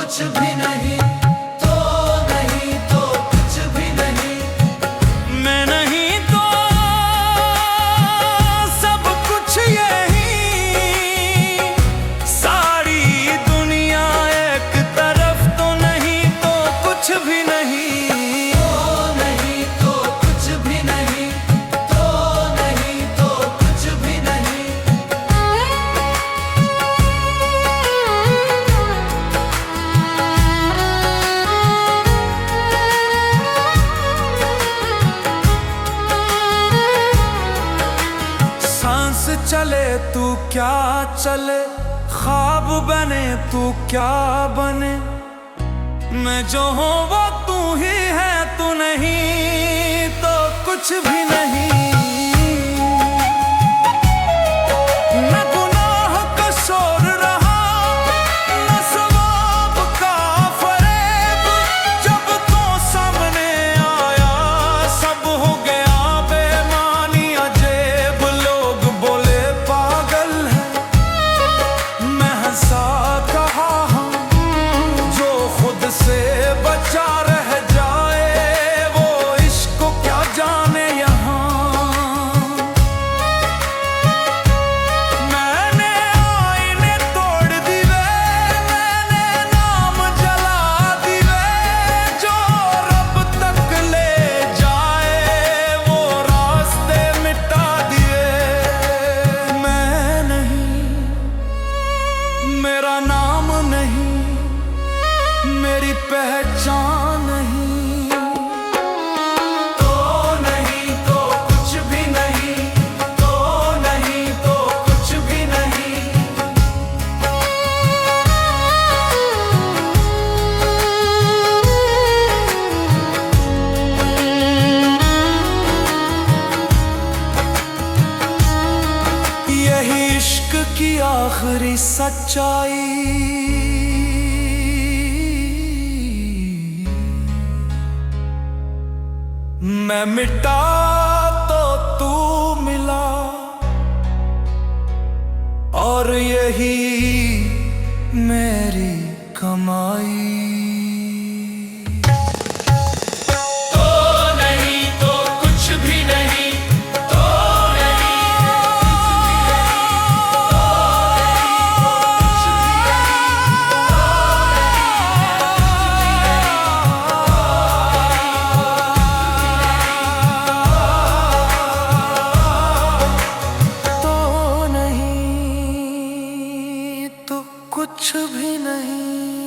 कुछ भी नहीं, तो नहीं तो कुछ भी नहीं। मैं नहीं तो सब कुछ यही, सारी दुनिया एक तरफ तो नहीं तो कुछ भी नहीं। तो नहीं तो कुछ भी नहीं, तो नहीं तो कुछ भी नहीं। सांस चले तू क्या चले, ख्वाब बने तू क्या बने, मैं जो हूँ वो तू ही है, तू नहीं तो कुछ भी नहीं। न गुनाह का शोर रहा, न सवाब का फरेब, जब तो सामने आया सब हो गया बेमानी अजेब। लोग बोले पागल है, मैं हंसा कहा हूँ, जो खुद से बचा रह जाए वो इश्क को क्या जाने यहाँ। मैंने आईने तोड़ दिए, मैंने नाम जला दिए, जो रब तक ले जाए वो रास्ते मिटा दिए। मैं नहीं, मेरा नाम नहीं, मेरी पहचान नहीं। तो नहीं तो कुछ भी नहीं, तो नहीं तो कुछ भी नहीं। यही इश्क की आखिरी सच्चाई, मैं मिटा तो तू मिला, और यही मेरी कमाई। तो नहीं तो कुछ भी नहीं, तो नहीं तो नहीं तो कुछ भी नहीं।